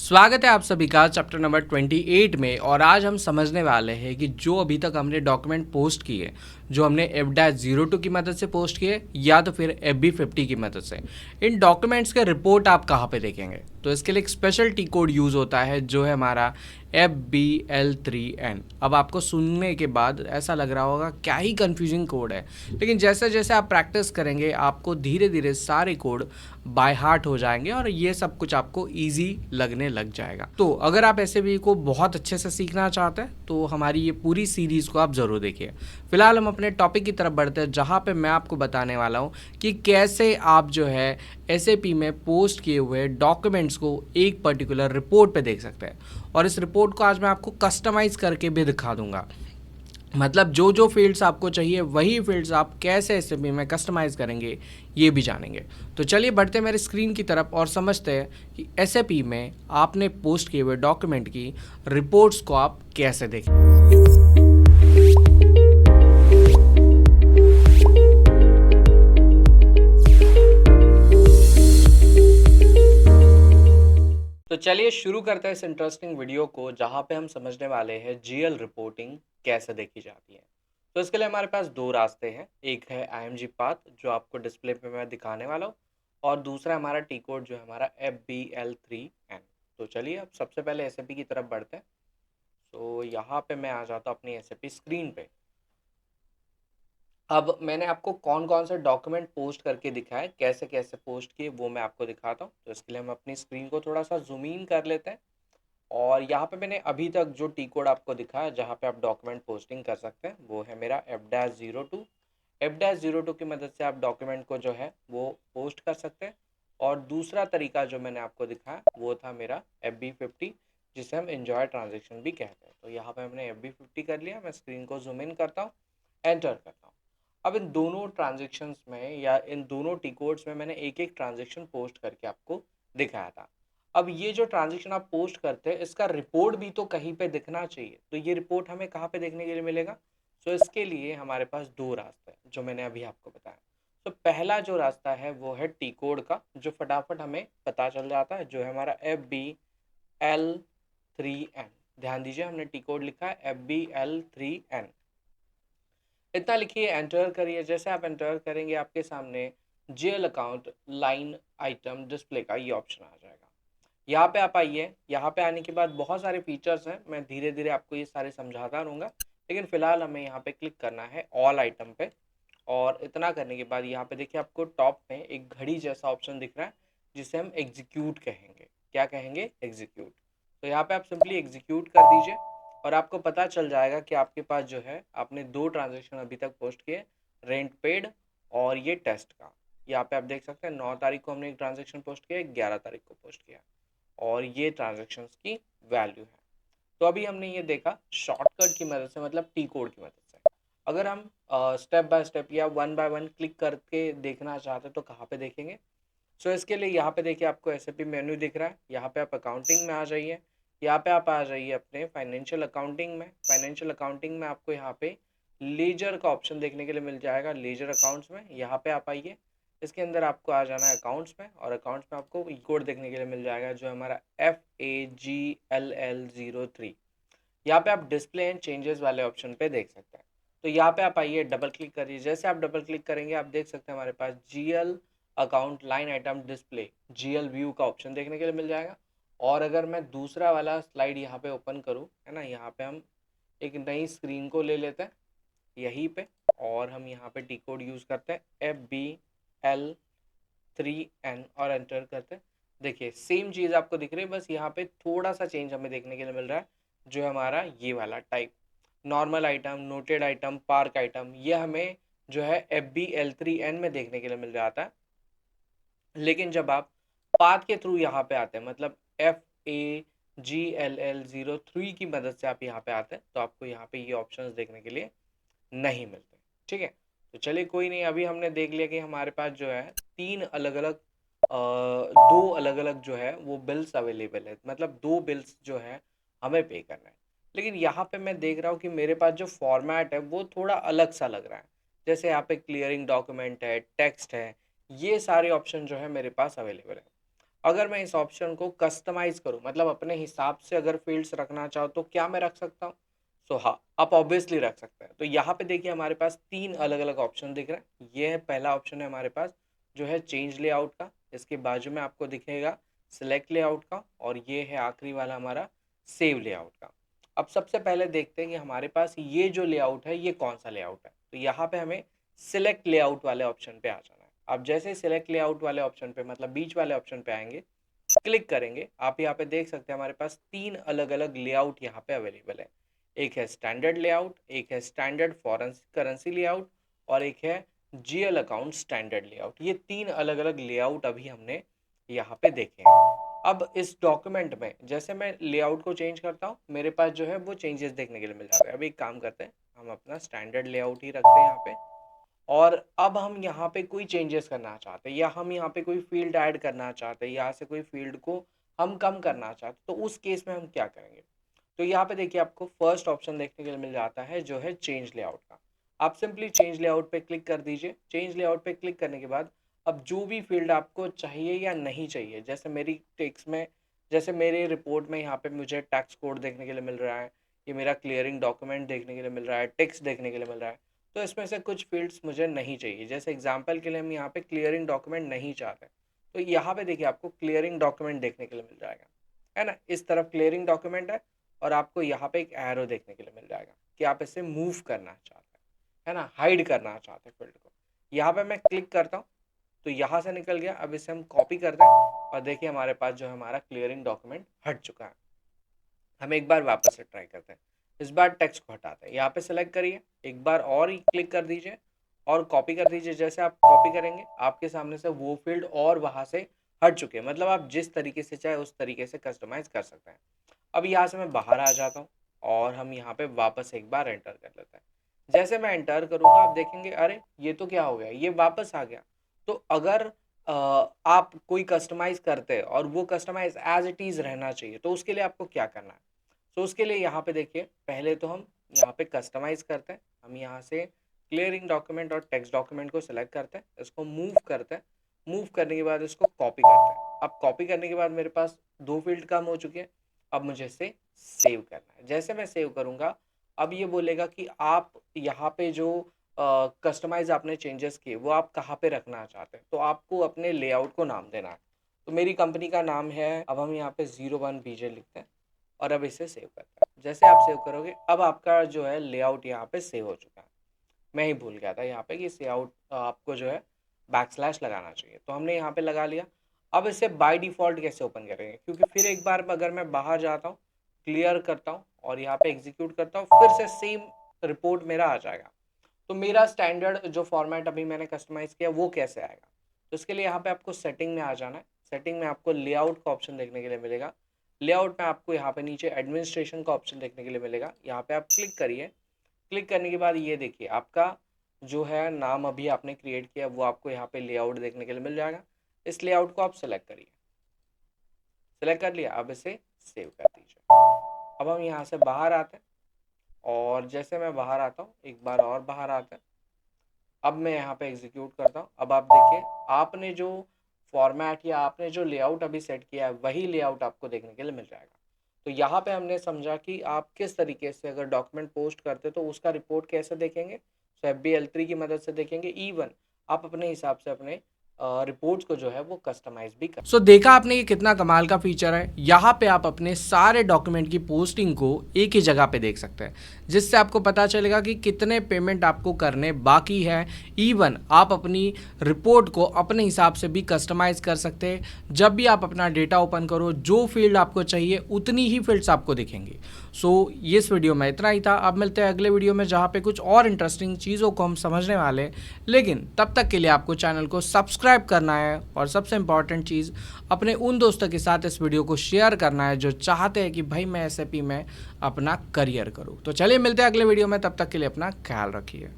स्वागत है आप सभी का चैप्टर नंबर 28 में। और आज हम समझने वाले हैं कि जो अभी तक हमने डॉक्यूमेंट पोस्ट किए, जो हमने F-02 की मदद से पोस्ट किए या तो फिर FB50 की मदद से, इन डॉक्यूमेंट्स के रिपोर्ट आप कहाँ पे देखेंगे। तो इसके लिए एक स्पेशल टी कोड यूज़ होता है जो है हमारा FBL3N। अब आपको सुनने के बाद ऐसा लग रहा होगा क्या ही कंफ्यूजिंग कोड है, लेकिन जैसे जैसे आप प्रैक्टिस करेंगे आपको धीरे धीरे सारे कोड बाय हार्ट हो जाएंगे और ये सब कुछ आपको इजी लगने लग जाएगा। तो अगर आप ऐसे भी को बहुत अच्छे से सीखना चाहते हैं तो हमारी ये पूरी सीरीज़ को आप ज़रूर देखिए। फिलहाल हम अपने टॉपिक की तरफ बढ़ते हैं, जहाँ पे मैं आपको बताने वाला हूँ कि कैसे आप जो है SAP में पोस्ट किए हुए डॉक्यूमेंट्स को एक पर्टिकुलर रिपोर्ट पे देख सकते हैं। और इस रिपोर्ट को आज मैं आपको कस्टमाइज़ करके भी दिखा दूंगा। मतलब जो जो फील्ड्स आपको चाहिए वही फील्ड्स आप कैसे SAP में कस्टमाइज़ करेंगे ये भी जानेंगे। तो चलिए बढ़ते हैं मेरे स्क्रीन की तरफ और समझते हैं कि SAP में आपने पोस्ट किए हुए डॉक्यूमेंट की रिपोर्ट्स को आप कैसे देखें। तो चलिए शुरू करते हैं इस इंटरेस्टिंग वीडियो को, जहाँ पे हम समझने वाले हैं GL रिपोर्टिंग कैसे देखी जाती है। तो इसके लिए हमारे पास दो रास्ते हैं, एक है IMG पाथ जो आपको डिस्प्ले पे मैं दिखाने वाला हूँ, और दूसरा हमारा टी कोड जो है हमारा FBL3N। तो चलिए अब सबसे पहले SAP की तरफ बढ़ते हैं। तो यहाँ पे मैं आ जाता हूँ अपनी SAP स्क्रीन पे। अब मैंने आपको कौन कौन से डॉक्यूमेंट पोस्ट करके दिखाए, कैसे कैसे पोस्ट किए, वो मैं आपको दिखाता हूँ। तो इसके लिए हम अपनी स्क्रीन को थोड़ा सा जूम इन कर लेते हैं। और यहाँ पे मैंने अभी तक जो टी कोड आपको दिखाया जहाँ पे आप डॉक्यूमेंट पोस्टिंग कर सकते हैं वो है मेरा F-02। F-02 की मदद से आप डॉक्यूमेंट को जो है वो पोस्ट कर सकते हैं। और दूसरा तरीका जो मैंने आपको दिखाया वो था मेरा FB50, जिसे हम एंजॉय ट्रांजेक्शन भी कहते हैं। तो यहाँ पे हमने FB50 कर लिया। मैं स्क्रीन को जूम इन करता हूँ, एंटर करता हूँ। अब इन दोनों ट्रांजेक्शन्स में या इन दोनों टी कोड्स में मैंने एक एक ट्रांजेक्शन पोस्ट करके आपको दिखाया था। अब ये जो ट्रांजेक्शन आप पोस्ट करते हैं इसका रिपोर्ट भी तो कहीं पे दिखना चाहिए। तो ये रिपोर्ट हमें कहाँ पे देखने के लिए मिलेगा? सो इसके लिए हमारे पास दो रास्ते हैं जो मैंने अभी आपको बताया। तो पहला जो रास्ता है वो है टी कोड का, जो फटाफट हमें पता चल जाता है, जो है हमारा FBL3N। ध्यान दीजिए हमने टी कोड लिखा है FBL3N। इतना लिखिए, एंटर करिए। जैसे आप एंटर करेंगे आपके सामने GL account line item display का ये ऑप्शन आ जाएगा। यहाँ पे आप आइए। यहाँ पे आने के बाद बहुत सारे फीचर्स हैं, मैं धीरे धीरे आपको ये सारे समझाता रहूँगा, लेकिन फिलहाल हमें यहाँ पे क्लिक करना है ऑल आइटम पे। और इतना करने के बाद यहाँ पे देखिए आपको टॉप में एक घड़ी जैसा ऑप्शन दिख रहा है जिसे हम एग्जीक्यूट कहेंगे। क्या कहेंगे? एग्जीक्यूट। तो यहाँ पे आप सिंपली एग्जीक्यूट कर दीजिए और आपको पता चल जाएगा कि आपके पास जो है आपने दो ट्रांजेक्शन अभी तक पोस्ट किए, रेंट पेड और ये टेस्ट का। यहाँ पे आप देख सकते हैं 9 तारीख को हमने एक ट्रांजेक्शन पोस्ट किया, 11 तारीख को पोस्ट किया, और ये ट्रांजेक्शन्स की वैल्यू है। तो अभी हमने ये देखा शॉर्टकट की मदद से, मतलब टी कोड की मदद से। अगर हम स्टेप बाय स्टेप या वन बाय वन क्लिक करके देखना चाहते हैं तो कहाँ पे देखेंगे? सो इसके लिए यहाँ पे देखिए आपको SAP मेन्यू दिख रहा है। यहाँ पे आप अकाउंटिंग में आ जाइए। यहाँ पे आप आ जाइए अपने फाइनेंशियल अकाउंटिंग में। फाइनेंशियल अकाउंटिंग में आपको यहाँ पे लेजर का ऑप्शन देखने के लिए मिल जाएगा, लेजर अकाउंट्स में। यहाँ पे आप आइए, इसके अंदर आपको आ जाना है अकाउंट्स में, और अकाउंट्स में आपको कोड देखने के लिए मिल जाएगा जो हमारा FAGLL03। यहाँ पे आप डिस्प्ले एंड चेंजेस वाले ऑप्शन पे देख सकते हैं। तो यहाँ पे आप आइए, डबल क्लिक करिए। जैसे आप डबल क्लिक करेंगे आप देख सकते हैं हमारे पास GL account line item display, GL view का ऑप्शन देखने के लिए मिल जाएगा। और अगर मैं दूसरा वाला स्लाइड यहाँ पे ओपन करूँ, है ना, यहाँ पे हम एक नई स्क्रीन को ले लेते हैं यहीं पे, और हम यहाँ पे टी कोड यूज़ करते हैं FBL3N और एंटर करते हैं। देखिए सेम चीज़ आपको दिख रही है, बस यहाँ पे थोड़ा सा चेंज हमें देखने के लिए मिल रहा है, जो है हमारा ये वाला type, normal item, noted item, park item, ये हमें जो है FBL3N में देखने के लिए मिल जाता है। लेकिन जब आप पाथ के थ्रू यहाँ पे आते हैं, मतलब FAGLL03 की मदद से आप यहाँ पे आते हैं, तो आपको यहाँ पे ये ऑप्शंस देखने के लिए नहीं मिलते। ठीक है, तो चलिए कोई नहीं। अभी हमने देख लिया कि हमारे पास जो है तीन अलग अलग दो अलग अलग जो है वो बिल्स अवेलेबल है, मतलब दो बिल्स जो है हमें पे करना है। लेकिन यहाँ पे मैं देख रहा हूँ कि मेरे पास जो फॉर्मेट है वो थोड़ा अलग सा लग रहा है। जैसे यहाँ पे क्लियरिंग डॉक्यूमेंट है, टेक्स्ट है, ये सारे ऑप्शन जो है मेरे पास अवेलेबल है। अगर मैं इस ऑप्शन को कस्टमाइज़ करूँ, मतलब अपने हिसाब से अगर फ़ील्ड्स रखना चाहो तो क्या मैं रख सकता हूँ? सो हाँ, आप ऑब्वियसली रख सकते हैं। तो यहाँ पे देखिए हमारे पास 3 अलग-अलग ऑप्शन दिख रहे हैं। ये है पहला ऑप्शन है हमारे पास जो है चेंज लेआउट का, इसके बाजू में आपको दिखेगा सिलेक्ट लेआउट का, और ये है आखिरी वाला हमारा सेव लेआउट का। अब सबसे पहले देखते हैं कि हमारे पास ये जो लेआउट है ये कौन-सा लेआउट है। तो यहाँ पे हमें सिलेक्ट लेआउट वाले ऑप्शन पे आ जाना है। आप जैसे सिलेक्ट लेआउट वाले ऑप्शन पे, मतलब बीच वाले ऑप्शन पे आएँगे, क्लिक करेंगे, आप यहाँ पे देख सकते हैं हमारे पास 3 अलग-अलग लेआउट यहाँ पे अवेलेबल है। एक है स्टैंडर्ड लेआउट, एक है स्टैंडर्ड फॉरेन करेंसी लेआउट, और एक है जीएल अकाउंट स्टैंडर्ड लेआउट। ये 3 अलग-अलग लेआउट अभी हमने यहाँ पे देखे हैं। अब इस डॉक्यूमेंट में जैसे मैं लेआउट को चेंज करता हूँ, मेरे पास जो है वो चेंजेस देखने के लिए मिल जाते हैं। अभी एक काम करते हैं, हम अपना स्टैंडर्ड लेआउट ही रखते हैं यहाँ पे, और अब हम यहाँ पे कोई चेंजेस करना चाहते हैं, या हम यहाँ पे कोई फील्ड ऐड करना चाहते हैं, यहाँ से कोई फील्ड को हम कम करना चाहते हैं, तो उस केस में हम क्या करेंगे? तो यहाँ पे देखिए आपको फर्स्ट ऑप्शन देखने के लिए मिल जाता है जो है चेंज लेआउट का। आप सिंपली चेंज लेआउट पे क्लिक कर दीजिए। चेंज लेआउट पे क्लिक करने के बाद अब जो भी फील्ड आपको चाहिए या नहीं चाहिए, जैसे मेरी टेक्स्ट में, जैसे मेरे रिपोर्ट में यहाँ पे मुझे टैक्स कोड देखने के लिए मिल रहा है, ये मेरा क्लियरिंग डॉक्यूमेंट देखने के लिए मिल रहा है, टेक्स्ट देखने के लिए मिल रहा है, तो इसमें से कुछ फील्ड्स मुझे नहीं चाहिए। जैसे एग्जांपल के लिए हम यहाँ पे क्लियरिंग डॉक्यूमेंट नहीं चाहते, तो यहाँ पे देखिए आपको क्लियरिंग डॉक्यूमेंट देखने के लिए मिल जाएगा, है ना? इस तरफ क्लियरिंग डॉक्यूमेंट है, और आपको यहाँ पे एक एरो देखने के लिए मिल जाएगा कि आप इसे मूव करना चाहते हैं, है ना, हाइड करना चाहते हैं फील्ड को। यहाँ पे मैं क्लिक करता हूँ, तो यहाँ से निकल गया। अब इसे हम कॉपी कर दें, और देखिए हमारे पास जो है हमारा क्लियरिंग डॉक्यूमेंट हट चुका है। हम एक बार वापस से ट्राई करते हैं। इस बार टेक्स्ट को हटाते हैं, यहाँ पे सेलेक्ट करिए, एक बार और ही क्लिक कर दीजिए और कॉपी कर दीजिए। जैसे आप कॉपी करेंगे, आपके सामने से वो फील्ड और वहाँ से हट चुके हैं, मतलब आप जिस तरीके से चाहे उस तरीके से कस्टमाइज कर सकते हैं। अब यहाँ से मैं बाहर आ जाता हूँ, और हम यहाँ पे वापस एक बार एंटर कर लेते हैं। जैसे मैं एंटर करूँगा, आप देखेंगे अरे ये तो क्या हो गया, ये वापस आ गया। तो अगर आप कोई कस्टमाइज़ करते हैं और वो कस्टमाइज़ एज़ इट इज़ रहना चाहिए, तो उसके लिए आपको क्या करना है? तो उसके लिए यहाँ पे देखिए, पहले तो हम यहाँ पे कस्टमाइज़ करते हैं। हम यहाँ से क्लियरिंग डॉक्यूमेंट और टेक्स्ट डॉक्यूमेंट को सेलेक्ट करते हैं, इसको मूव करते हैं। मूव करने के बाद इसको कॉपी करते हैं। अब कॉपी करने के बाद मेरे पास 2 फील्ड कम हो चुके हैं। अब मुझे इसे सेव करना है। जैसे मैं सेव करूँगा, अब ये बोलेगा कि आप यहाँ पे जो कस्टमाइज़ आपने चेंजेस किए, वो आप कहाँ पे रखना चाहते हैं। तो आपको अपने लेआउट को नाम देना है। तो मेरी कंपनी का नाम है, अब हम यहाँ पे 01 बीजे लिखते हैं, और अब इसे सेव करते हैं। जैसे आप सेव करोगे, अब आपका जो है लेआउट यहाँ पे सेव हो चुका है। मैं ही भूल गया था यहाँ पे कि इस लेआउट आपको जो है बैकस्लैश लगाना चाहिए, तो हमने यहाँ पे लगा लिया। अब इसे बाय डिफ़ॉल्ट कैसे ओपन करेंगे? क्योंकि फिर एक बार अगर मैं बाहर जाता हूँ, क्लियर करता हूँ और यहाँ पे एग्ज़ीक्यूट करता हूँ, फिर से सेम रिपोर्ट मेरा आ जाएगा। तो मेरा स्टैंडर्ड जो फॉर्मेट अभी मैंने कस्टमाइज़ किया, वो कैसे आएगा? तो इसके लिए यहाँ पे आपको सेटिंग में आ जाना है। सेटिंग में आपको लेआउट का ऑप्शन देखने के लिए मिलेगा। लेआउट में आपको यहाँ पे नीचे एडमिनिस्ट्रेशन का ऑप्शन देखने के लिए मिलेगा। यहाँ पे आप क्लिक करिए। क्लिक करने के बाद ये देखिए, आपका जो है नाम अभी आपने क्रिएट किया, वो आपको यहाँ पे लेआउट देखने के लिए मिल जाएगा। इस लेआउट को आप सेलेक्ट करिए। सेलेक्ट कर लिया, अब इसे सेव कर दीजिए। अब हम यहाँ से बाहर आते हैं, और जैसे मैं बाहर आता हूँ, एक बार और बाहर आते हैं। अब मैं यहाँ पे एग्जीक्यूट करता हूँ। अब आप देखिए, आपने जो फॉर्मेट या आपने जो लेआउट अभी सेट किया है, वही लेआउट आपको देखने के लिए मिल जाएगा। तो यहाँ पे हमने समझा कि आप किस तरीके से अगर डॉक्यूमेंट पोस्ट करते तो उसका रिपोर्ट कैसे देखेंगे। तो FBL3 की मदद से देखेंगे। इवन आप अपने हिसाब से अपने रिपोर्ट्स को जो है वो कस्टमाइज भी कर। सो देखा आपने ये कितना कमाल का फीचर है। यहाँ पे आप अपने सारे डॉक्यूमेंट की पोस्टिंग को एक ही जगह पे देख सकते हैं, जिससे आपको पता चलेगा कि कितने पेमेंट आपको करने बाकी है। इवन आप अपनी रिपोर्ट को अपने हिसाब से भी कस्टमाइज कर सकते हैं। जब भी आप अपना डेटा ओपन करो, जो फील्ड आपको चाहिए उतनी ही फील्ड्स आपको दिखेंगी। सो ये इस वीडियो में इतना ही था। अब मिलते हैं अगले वीडियो में, जहाँ पे कुछ और इंटरेस्टिंग चीज़ों को हम समझने वाले हैं। लेकिन तब तक के लिए आपको चैनल को सब्सक्राइब करना है, और सबसे इम्पॉर्टेंट चीज़, अपने उन दोस्तों के साथ इस वीडियो को शेयर करना है जो चाहते हैं कि भाई मैं SAP में अपना करियर करूँ। तो चलिए मिलते हैं अगले वीडियो में, तब तक के लिए अपना ख्याल रखिए।